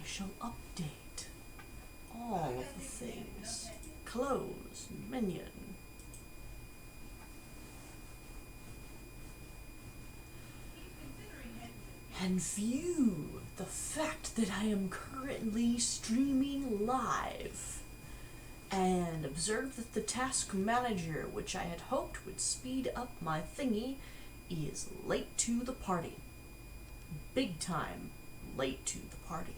shall update all of the things. Close, minion. And view the fact that I am currently streaming live. And observe that the task manager, which I had hoped would speed up my thingy, is late to the party. Big time late to the party.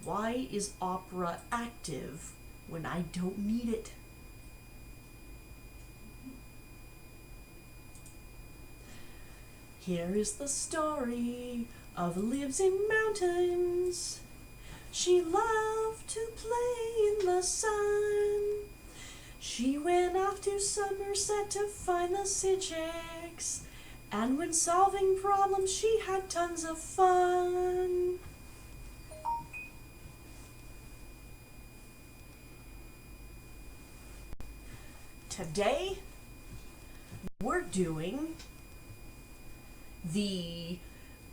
Why is Opera active when I don't need it? Here is the story of lives in mountains. She loved to play in the sun. She went off to Summerset to find the Psijics. And when solving problems, she had tons of fun. Today, we're doing the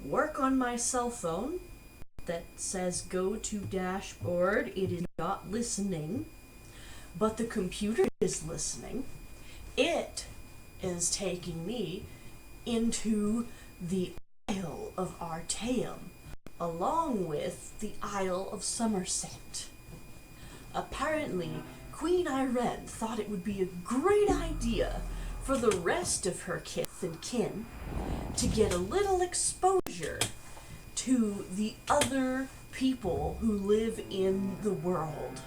work on my cell phone that says go to dashboard. It is not listening, but the computer is listening. It is taking me into the Isle of Artaeum, along with the Isle of Summerset. Apparently, Queen Irene thought it would be a great idea for the rest of her kith and kin to get a little exposure to the other people who live in the world.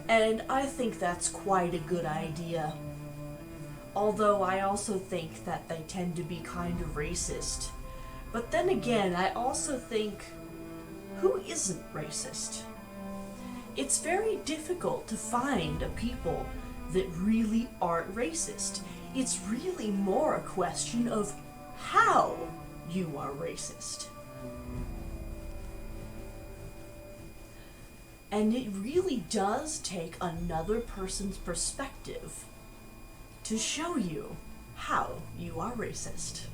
And I think that's quite a good idea. Although I also think that they tend to be kind of racist. But then again, I also think, who isn't racist? It's very difficult to find a people that really aren't racist. It's really more a question of how you are racist. And it really does take another person's perspective to show you how you are racist.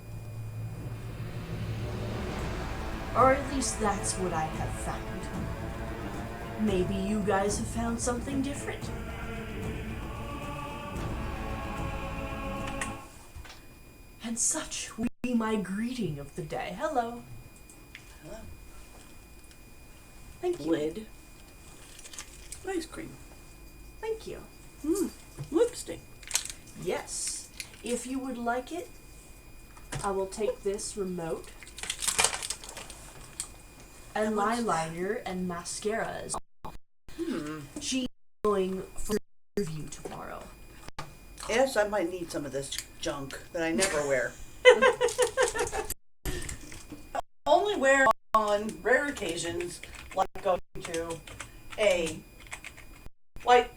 Or at least that's what I have found. Maybe you guys have found something different. And such will be my greeting of the day. Hello. Hello. Thank you. Lid. Ice cream. Thank you. Lipstick. Yes. If you would like it, I will take this remote and eyeliner and mascara as well. She's going for review tomorrow. Yes, I might need some of this junk that I never wear. I only wear on rare occasions, like going to a white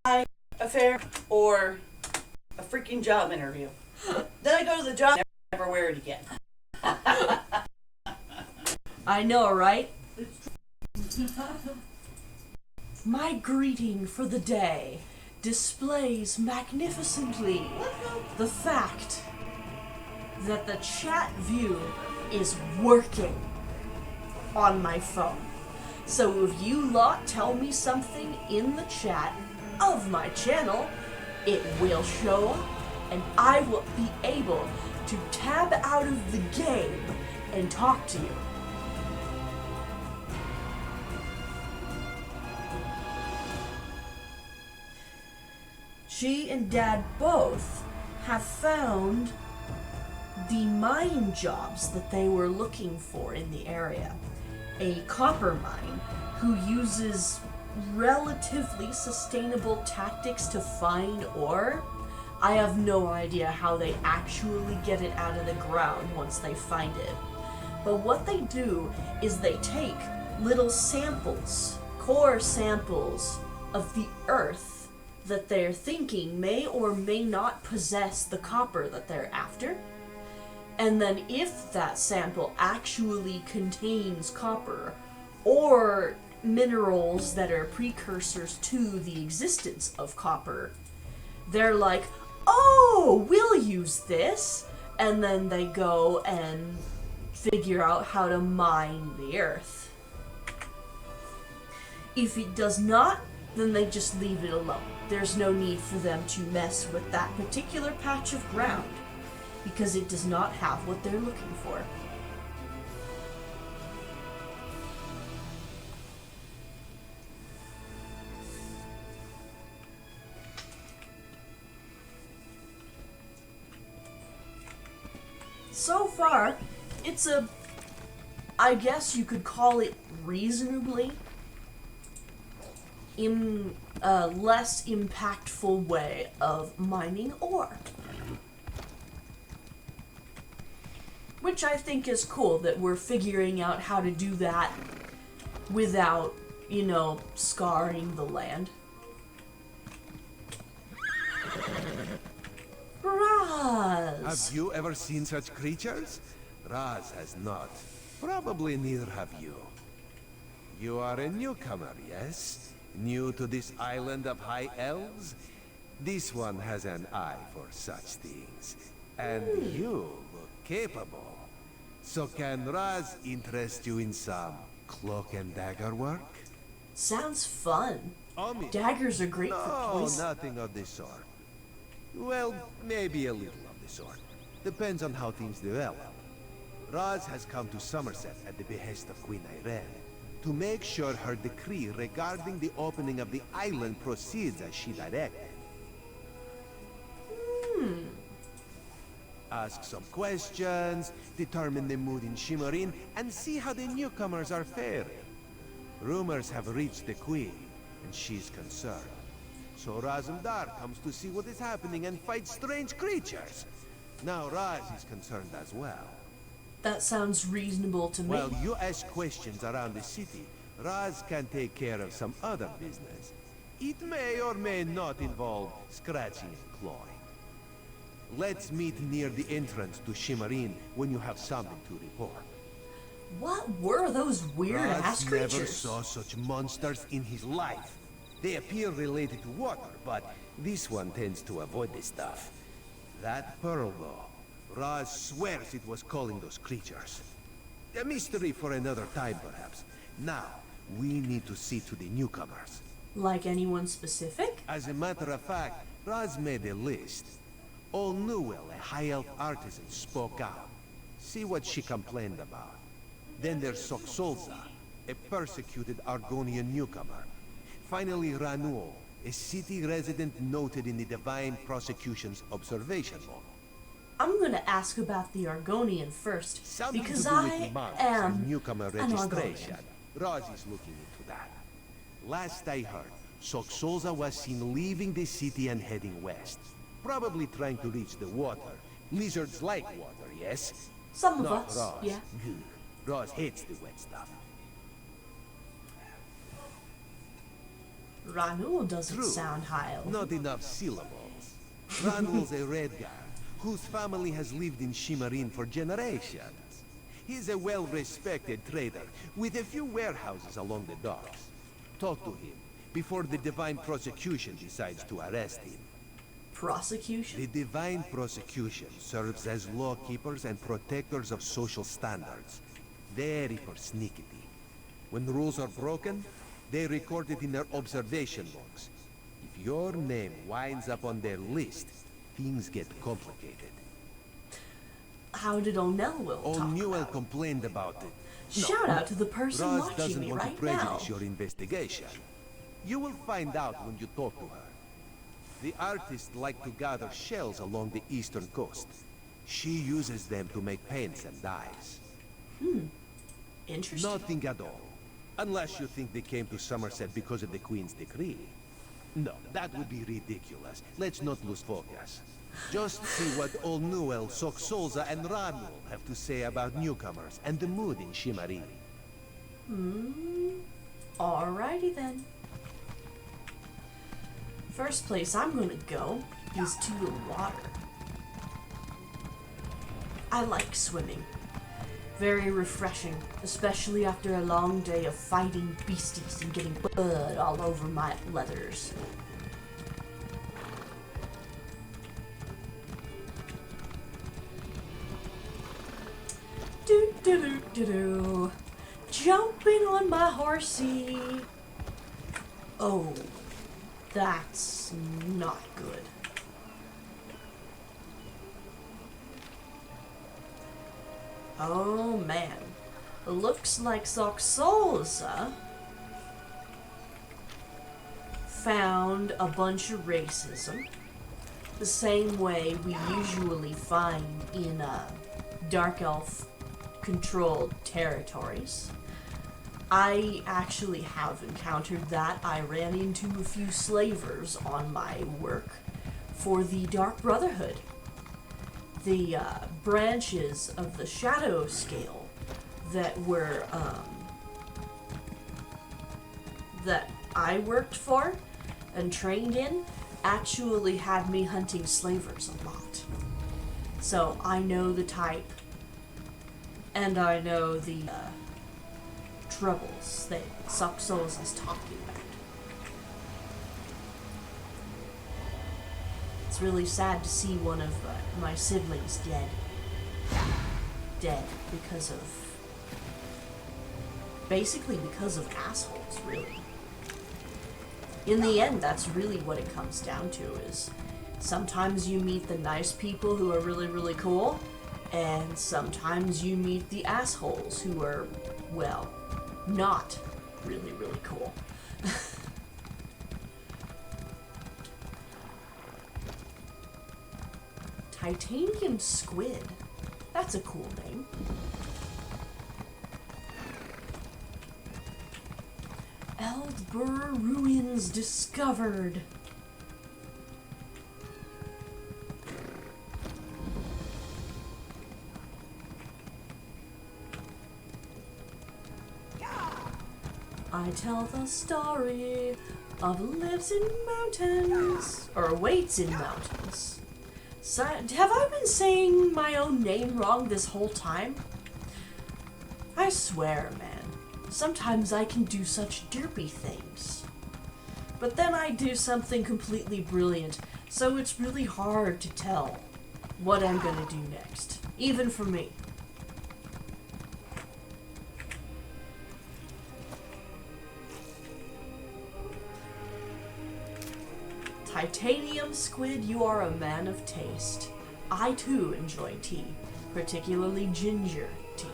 tie affair or a freaking job interview. Then I go to the job and never wear it again. I know, right? My greeting for the day displays magnificently the fact that the chat view is working on my phone. So if you lot tell me something in the chat of my channel, it will show up and I will be able to tab out of the game and talk to you. She and Dad both have found the mine jobs that they were looking for in the area. A copper mine who uses relatively sustainable tactics to find ore. I have no idea how they actually get it out of the ground once they find it. But what they do is they take little samples, core samples of the earth that they're thinking may or may not possess the copper that they're after. And then if that sample actually contains copper or minerals that are precursors to the existence of copper, they're like, oh, we'll use this. And then they go and figure out how to mine the earth. If it does not, then they just leave it alone. There's no need for them to mess with that particular patch of ground, because it does not have what they're looking for. So far, it's I guess you could call it reasonably less impactful way of mining ore. Which I think is cool, that we're figuring out how to do that without, scarring the land. Raz! Have you ever seen such creatures? Raz has not. Probably neither have you. You are a newcomer, yes? New to this island of high elves? This one has an eye for such things. And you look capable. So can Raz interest you in some cloak and dagger work? Sounds fun. Omi. Daggers are great for No, poison. nothing of the sort. Well, maybe a little of the sort. Depends on how things develop. Raz has come to Summerset at the behest of Queen Irene to make sure her decree regarding the opening of the island proceeds as she directed. Ask some questions, determine the mood in Shimmerin, and see how the newcomers are faring. Rumors have reached the Queen, and she's concerned. So Razumdar comes to see what is happening and fight strange creatures. Now Raz is concerned as well. That sounds reasonable to me. While you ask questions around the city, Raz can take care of some other business. It may or may not involve scratching and clawing. Let's meet near the entrance to Shimmerin when you have something to report. What were those weird-ass Raz creatures? never saw such monsters in his life. They appear related to water, but this one tends to avoid this stuff. That pearl, though, Raz swears it was calling those creatures. A mystery for another time, perhaps. Now, we need to see to the newcomers. Like anyone specific? As a matter of fact, Raz made a list. Old Newell, a high-elf artisan, spoke out. See what she complained about. Then there's Soxolza, a persecuted Argonian newcomer. Finally, Ranuo, a city resident noted in the Divine Prosecution's observation log. I'm gonna ask about the Argonian first, Something because to do with I monks am and newcomer an registration. Argonian. Raz is looking into that. Last I heard, Soxolza was seen leaving the city and heading west. Probably trying to reach the water. Lizards like water, yes? Some of Not us, Raz. yeah. Good. Raz hates the wet stuff. Ranul doesn't True. sound High-Elven. Not enough syllables. Ranul's a Redguard, whose family has lived in Shimmerin for generations. He's a well-respected trader, with a few warehouses along the docks. Talk to him, before the Divine Prosecution decides to arrest him. Prosecution? The Divine Prosecution serves as lawkeepers and protectors of social standards. Very persnickety. When rules are broken, they record it in their observation logs. If your name winds up on their list, things get complicated. How did O'Neill talk O'Neill about it? complained about it. Shout out to the person Raz watching doesn't me want right to now. prejudice your investigation. You will find out when you talk to her. The artists like to gather shells along the eastern coast. She uses them to make paints and dyes. Interesting. Nothing at all. Unless you think they came to Summerset because of the Queen's decree. No, that would be ridiculous. Let's not lose focus. Just see what Old Newell, Soxolza, and Ranul have to say about newcomers and the mood in Shimmerin. Alrighty then. First place I'm gonna go is to the water. I like swimming. Very refreshing, especially after a long day of fighting beasties and getting blood all over my leathers. Do Do-do-do-do. Jumping on my horsey. Oh, that's not good. Oh man. Looks like Soxolza found a bunch of racism. The same way we usually find in Dark Elf controlled territories. I actually have encountered that. I ran into a few slavers on my work for the Dark Brotherhood. The branches of the Shadow Scale that were, that I worked for and trained in actually had me hunting slavers a lot. So I know the type, and I know the troubles that Soxolza is talking about. It's really sad to see one of my siblings dead. Dead because of... basically because of assholes, really. In the end, that's really what it comes down to, is sometimes you meet the nice people who are really, really cool, and sometimes you meet the assholes who are, well, not really, really cool. Titanium squid. That's a cool name. Eldbur ruins discovered. I tell the story of lives in mountains, or waits in mountains. So, have I been saying my own name wrong this whole time? I swear, man. Sometimes I can do such derpy things. But then I do something completely brilliant, so it's really hard to tell what I'm gonna do next, even for me. Titanium squid, you are a man of taste. I too enjoy tea, particularly ginger tea.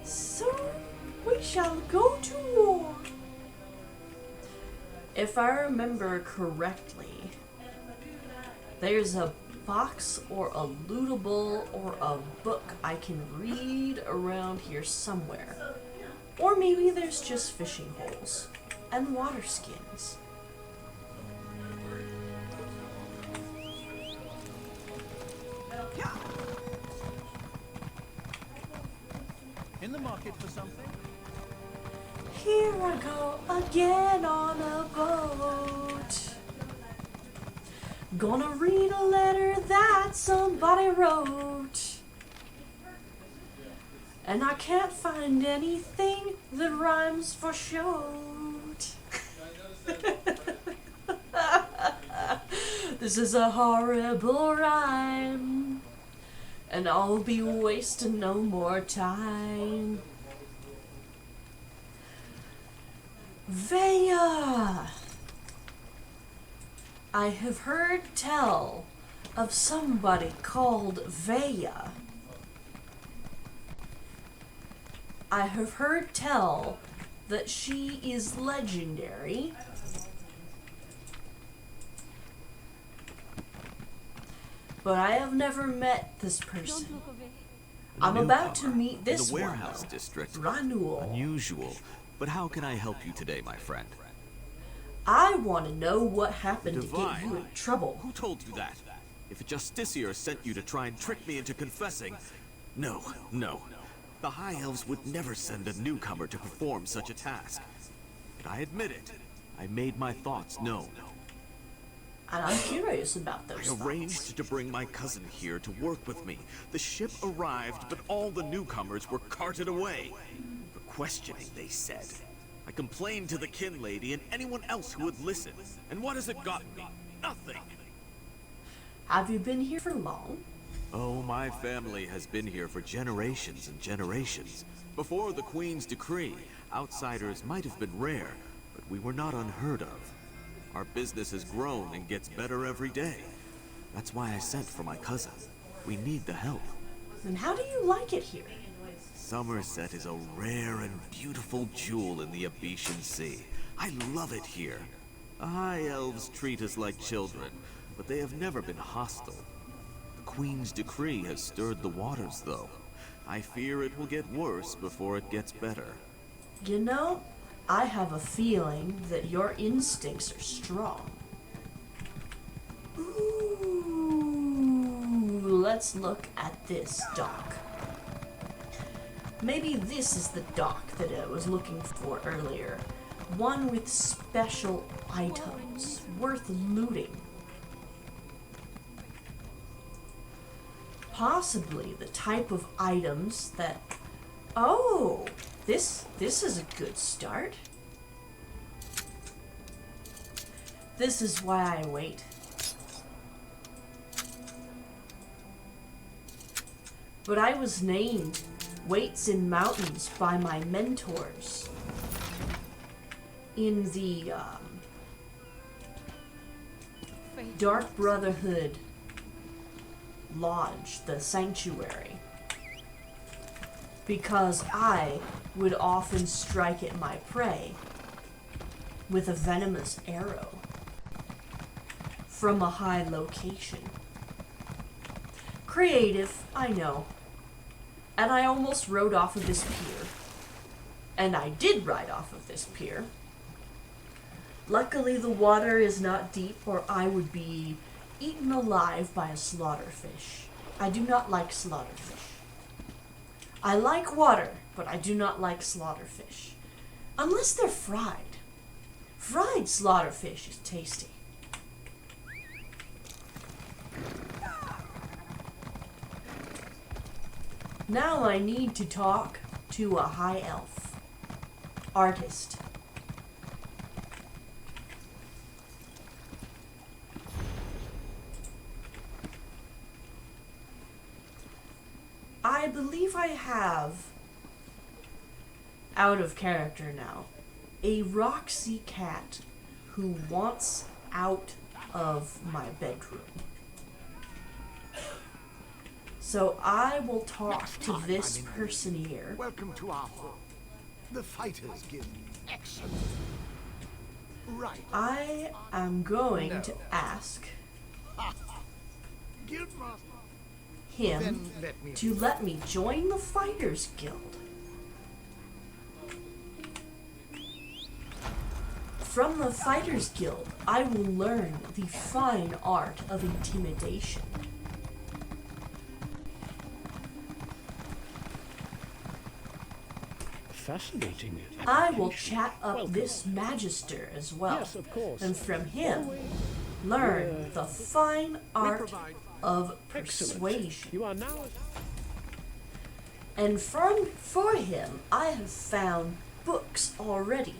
So, we shall go to war. If I remember correctly, there's a box or a lootable or a book I can read around here somewhere. Or maybe there's just fishing holes and water skins. In the market for something? Here I go again on a boat. Gonna read a letter that somebody wrote. And I can't find anything that rhymes for short. This is a horrible rhyme, and I'll be wasting no more time. Vaya! I have heard tell of somebody called Vaya. I have heard tell that she is legendary. But I have never met this person. I'm about to meet this the warehouse one, district. Ranul. Unusual, but how can I help you today, my friend? I want to know what happened to get Divine. you in trouble. Who told you that? If a justiciar sent you to try and trick me into confessing... No. The High Elves would never send a newcomer to perform such a task. But I admit it. I made my thoughts known. And I'm curious about those I arranged to bring my cousin here to work with me. The ship arrived, but all the newcomers were carted away. For questioning, they said. I complained to the kin lady and anyone else who would listen. And what has it gotten me? Nothing. Have you been here for long? Oh, my family has been here for generations and generations. Before the Queen's decree, outsiders might have been rare, but we were not unheard of. Our business has grown and gets better every day. That's why I sent for my cousin. We need the help. And how do you like it here? Summerset is a rare and beautiful jewel in the Abetian Sea. I love it here. The High Elves treat us like children, but they have never been hostile. The Queen's decree has stirred the waters, though. I fear it will get worse before it gets better. You know, I have a feeling that your instincts are strong. Ooh, let's look at this dock. Maybe this is the dock that I was looking for earlier. One with special items worth looting. Possibly the type of items that... Oh, this is a good start. This is why I wait. But I was named Waits-In-Mountains by my mentors in the Dark Brotherhood Lodge, the sanctuary, because I would often strike at my prey with a venomous arrow from a high location. Creative, I know. And I almost rode off of this pier. And I did ride off of this pier. Luckily the water is not deep or I would be eaten alive by a slaughterfish. I do not like slaughterfish. I like water, but I do not like slaughterfish. Unless they're fried. Fried slaughterfish is tasty. Now I need to talk to a high elf. Artist. I believe I have, out of character now, a Roxy cat who wants out of my bedroom. So I will talk to this person here. Welcome to our home. The Fighters Guild. Excellent. Right. I am going to ask Guildmaster. him Then let me to let me join the Fighters Guild. From the Fighters Guild, I will learn the fine art of intimidation. Fascinating. I will chat up this Magister as well, Yes, of course. and from him learn the fine art of Excellent. persuasion. You are now. And for him, I have found books already.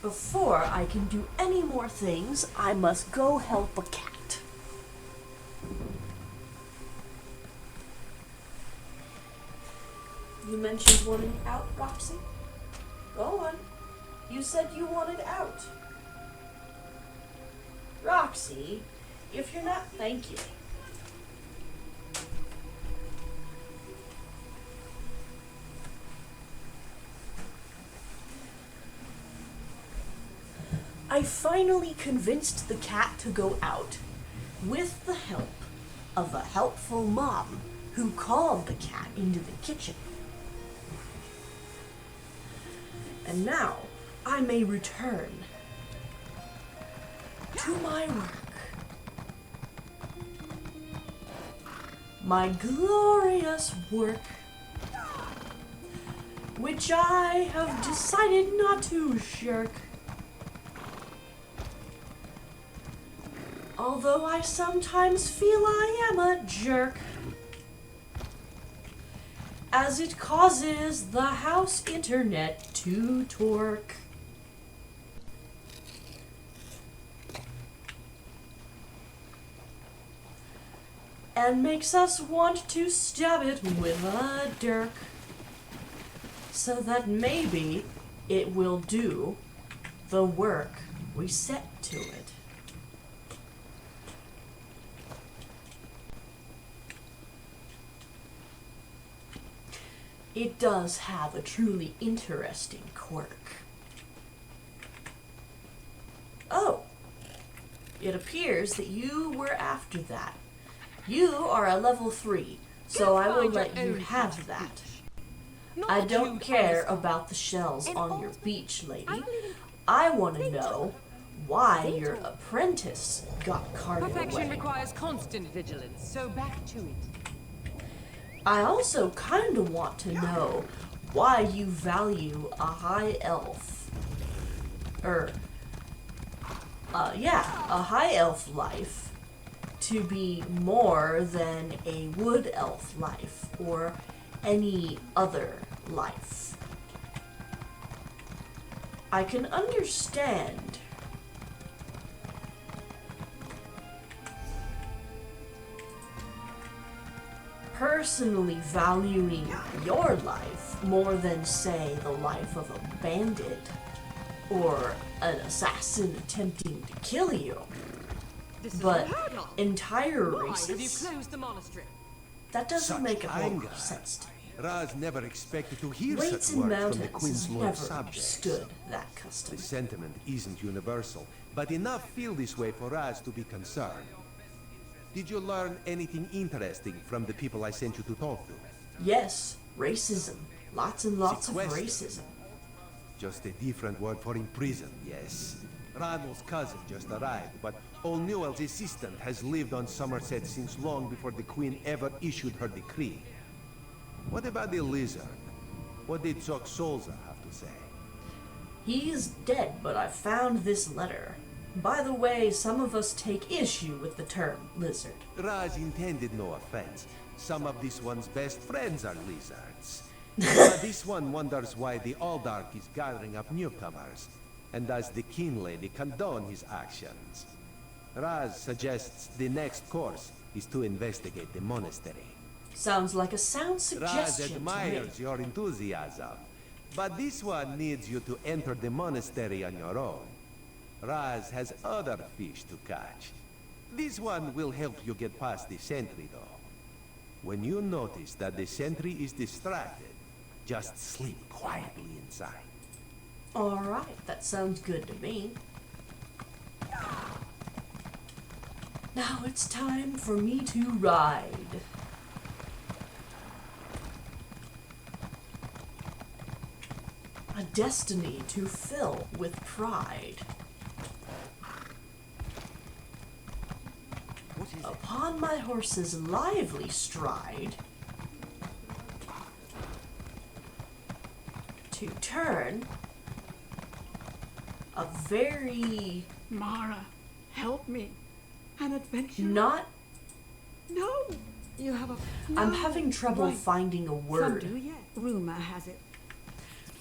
Before I can do any more things, I must go help a cat. You mentioned wanting out, Roxy? Go on. You said you wanted out. Roxy, if you're not, thank you. I finally convinced the cat to go out with the help of a helpful mom who called the cat into the kitchen. And now I may return to my work. My glorious work, which I have decided not to shirk. Although I sometimes feel I am a jerk. as it causes the house internet to torque. And makes us want to stab it with a dirk. So that maybe it will do the work we set to it. It does have a truly interesting quirk. Oh, it appears that you were after that. You are a level 3, so I will let you have that. I don't care about the shells on your beach, lady. I want to know why your apprentice got carted Perfection away. requires constant vigilance, so back to it. I also kind of want to know why you value a high elf. A high elf life to be more than a wood elf life or any other life. I can understand personally valuing your life more than, say, the life of a bandit or an assassin attempting to kill you. But entire Why have you races, closed the monastery? that doesn't Such make a whole lot anger. of sense to me. Raz never expected to hear such words from the Waits-In-Mountains Queen's has loyal never subjects. understood that custom. The sentiment isn't universal, but enough feel this way for us to be concerned. Did you learn anything interesting from the people I sent you to talk to? Yes, racism. Lots and lots of Sequester. racism. Just a different word for imprisoned, yes. Ranul's cousin just arrived, but O'Newell's assistant has lived on Summerset since long before the Queen ever issued her decree. What about the lizard? What did Zok Solza have to say? He is dead, but I found this letter. By the way, some of us take issue with the term lizard. Raz intended no offense. Some of this one's best friends are lizards. But this one wonders why the Alldark is gathering up newcomers. And does the King Lady condone his actions? Raz suggests the next course is to investigate the monastery. Sounds like a sound Raz suggestion to me. admires your enthusiasm, but this one needs you to enter the monastery on your own. Raz has other fish to catch. This one will help you get past the sentry, though. When you notice that the sentry is distracted, just sleep quietly inside. Alright, that sounds good to me. Now it's time for me to ride. A destiny to fill with pride. What is it? Upon my horse's lively stride, to turn a very Mara, help me. An adventure? not. No. You have a... I'm no. having trouble Right. finding a Some word, do, yeah. Rumor has it.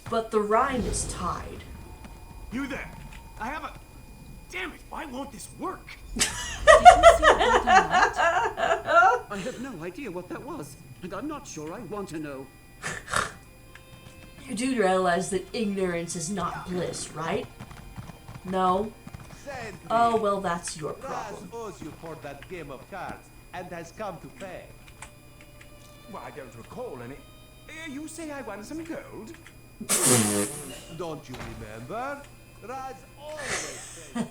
but the rhyme is tied. You there! I have a... Damn it, why won't this work? Did you see that light? I have no idea what that was, and I'm not sure I want to know. You do realize that ignorance is not bliss, right? No? Sentry! Oh, well, that's your Raz problem. owes you for that game of cards and has come to pay. Well, I don't recall any... you say I won some gold? Don't you remember? Raz always pays.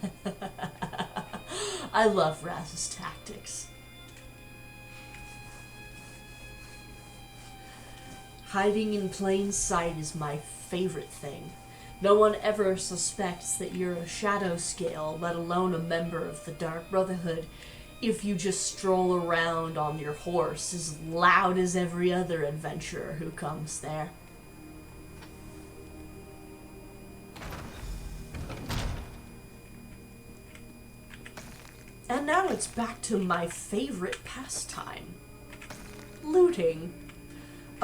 I love Raz's tactics. Hiding in plain sight is my favorite thing. No one ever suspects that you're a shadow scale, let alone a member of the Dark Brotherhood, if you just stroll around on your horse as loud as every other adventurer who comes there. And now it's back to my favorite pastime. Looting.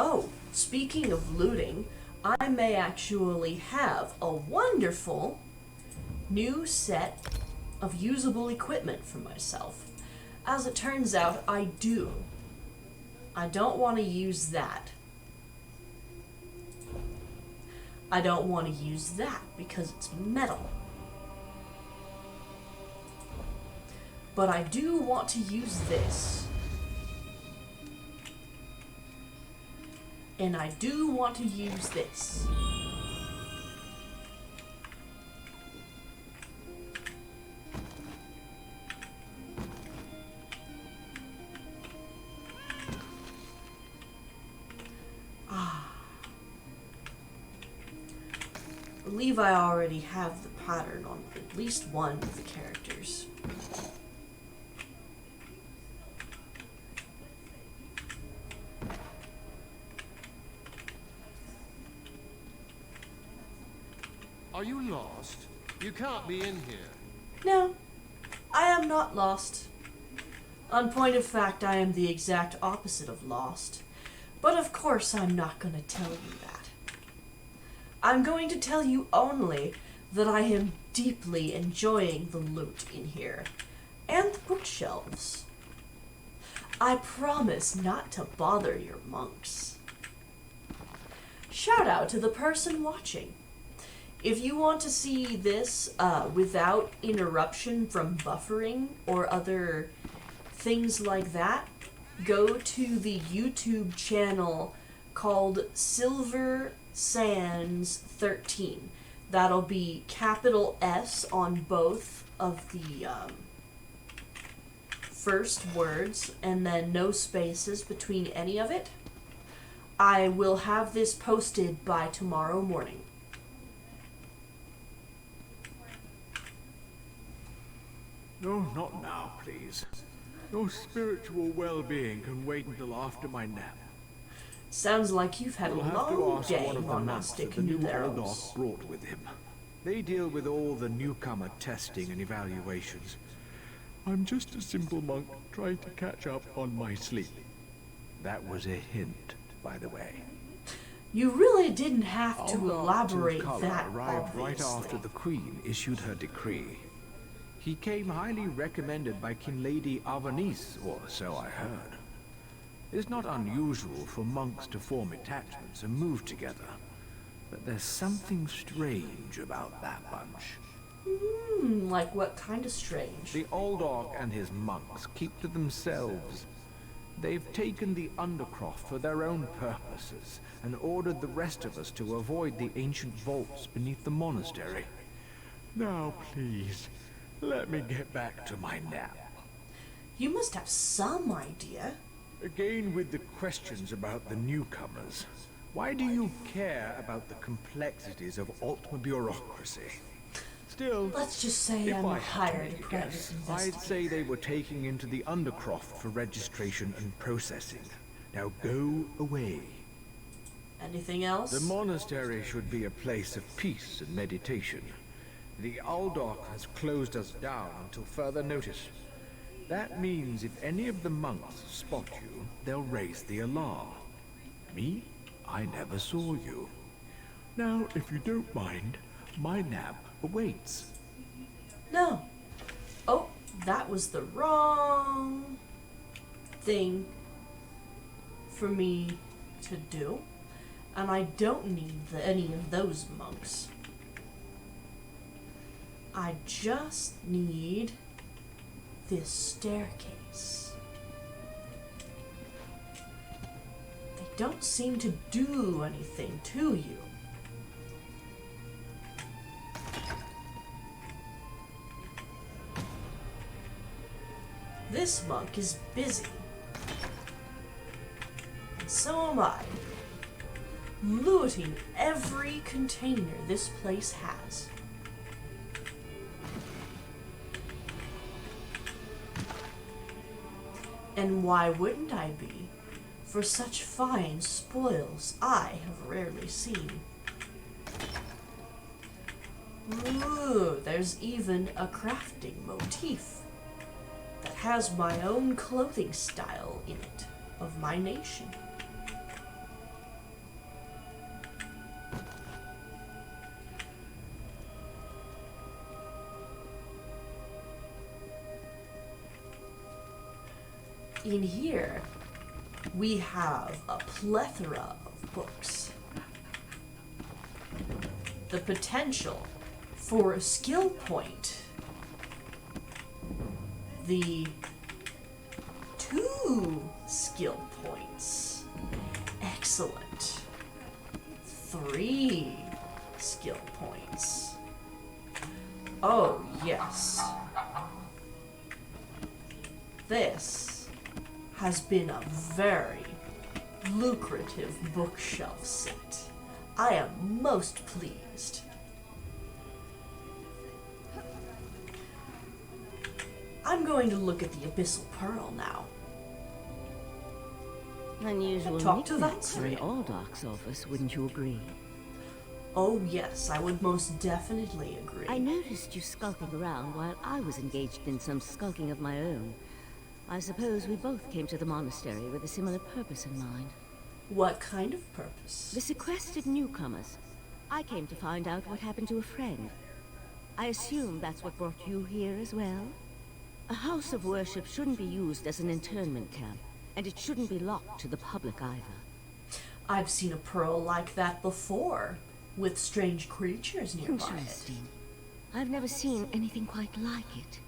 Oh, speaking of looting, I may actually have a wonderful new set of usable equipment for myself. As it turns out, I do. I don't want to use that. I don't want to use that because it's metal. But I do want to use this. And I do want to use this. I believe I already have the pattern on at least one of the characters. Are you lost? You can't be in here. No, I am not lost. On point of fact, I am the exact opposite of lost. But of course I'm not going to tell you that. I'm going to tell you only that I am deeply enjoying the loot in here, and the bookshelves. I promise not to bother your monks. Shout out to the person watching. If you want to see this without interruption from buffering or other things like that, go to the YouTube channel called Silver Sands 13. That'll be capital S on both of the first words and then no spaces between any of it. I will have this posted by tomorrow morning. No, not now, please. Your spiritual well-being can wait until after my nap. Sounds like you've had We'll a have to long ask day, one of the monks monastic that the new Nutheros. Aldorf brought with him. They deal with all the newcomer testing and evaluations. I'm just a simple monk trying to catch up on my sleep. That was a hint, by the way. You really didn't have to Aldorf elaborate Tulkala that, arrived right obviously. after the Queen issued her decree. He came highly recommended by King Lady Avanice, or so I heard. It's not unusual for monks to form attachments and move together, but there's something strange about that bunch. Like what kind of strange? The Aldorf and his monks keep to themselves. They've taken the Undercroft for their own purposes and ordered the rest of us to avoid the ancient vaults beneath the monastery. Now, please, let me get back to my nap. You must have some idea. Again with the questions about the newcomers. Why do you care about the complexities of Altma bureaucracy? Still, Let's just say if I'm a I had hired to private guess, investigator. I'd say they were taking into the Undercroft for registration and processing. Now go away. Anything else? The monastery should be a place of peace and meditation. The Aldorf has closed us down until further notice. That means if any of the monks spot you, they'll raise the alarm. Me? I never saw you. Now, if you don't mind, my nap awaits. No. Oh, that was the wrong thing for me to do. And I don't need any of those monks. I just need this staircase. They don't seem to do anything to you. This monk is busy. And so am I. Looting every container this place has. And why wouldn't I be? For such fine spoils I have rarely seen. Ooh, there's even a crafting motif that has my own clothing style in it, of my nation. In here, we have a plethora of books. The potential for a skill point. The 2 skill points. Excellent. 3 skill points. Oh, yes. This has been a very lucrative bookshelf set. I am most pleased. I'm going to look at the Abyssal Pearl now. Unusual Talk to nickname that for an Syrian. Aldark's office, wouldn't you agree? Oh yes, I would most definitely agree. I noticed you skulking around while I was engaged in some skulking of my own. I suppose we both came to the monastery with a similar purpose in mind. What kind of purpose? The sequestered newcomers. I came to find out what happened to a friend. I assume that's what brought you here as well? A house of worship shouldn't be used as an internment camp, and it shouldn't be locked to the public either. I've seen a pearl like that before, with strange creatures nearby it. Interesting. I've never seen anything quite like it.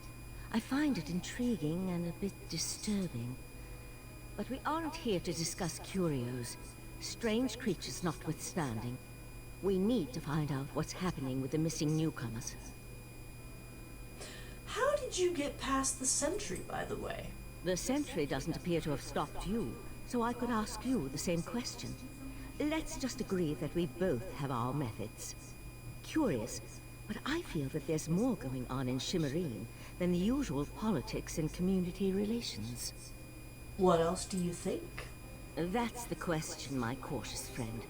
I find it intriguing and a bit disturbing. But we aren't here to discuss curios. Strange creatures notwithstanding, we need to find out what's happening with the missing newcomers. How did you get past the sentry, by the way? The sentry doesn't appear to have stopped you, so I could ask you the same question. Let's just agree that we both have our methods. Curious, but I feel that there's more going on in Shimmerine than the usual politics and community relations. What else do you think? That's the question, my cautious friend.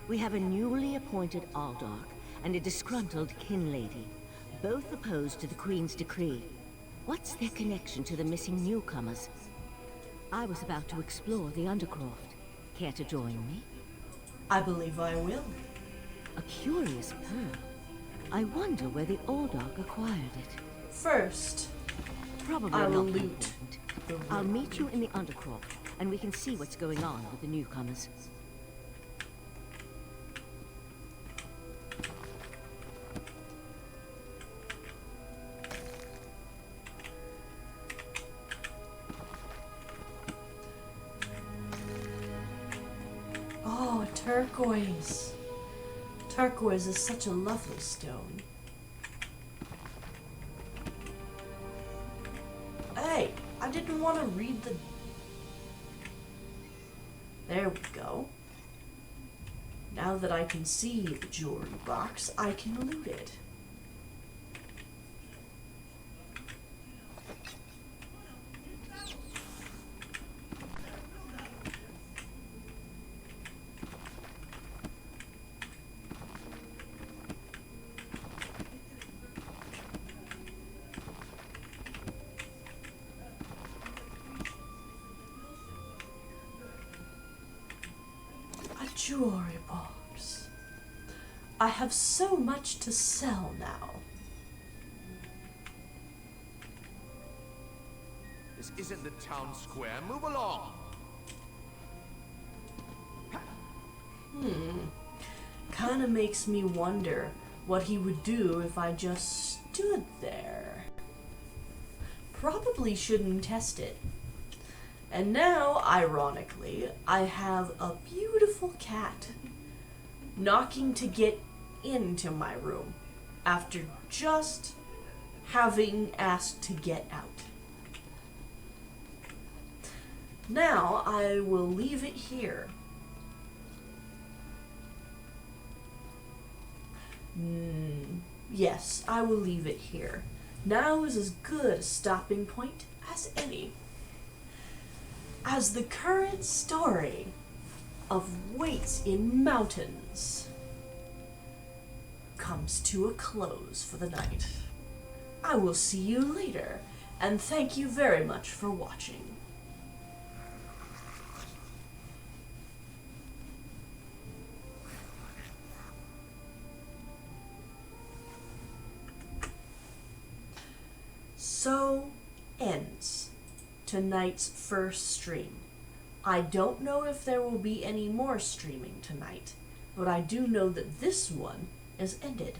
We have a newly appointed Aldark and a disgruntled kin lady, both opposed to the Queen's decree. What's their connection to the missing newcomers? I was about to explore the Undercroft. Care to join me? I believe I will. A curious pearl. I wonder where the Aldark acquired it. First, Probably I will not loot important. the I'll room. meet you in the Undercroft, and we can see what's going on with the newcomers. Oh, turquoise. Turquoise is such a lovely stone. Hey, I didn't want to read the... There we go. Now that I can see the jewelry box, I can loot it. Jewelry box. I have so much to sell now. This isn't the town square. Move along. Kinda makes me wonder what he would do if I just stood there. Probably shouldn't test it. And now, ironically, I have a beautiful cat knocking to get into my room after just having asked to get out. Now, I will leave it here. Yes, I will leave it here. Now is as good a stopping point as any. As the current story of Waits-In-Mountains comes to a close for the night. I will see you later, and thank you very much for watching. So ends tonight's first stream. I don't know if there will be any more streaming tonight, but I do know that this one is ended.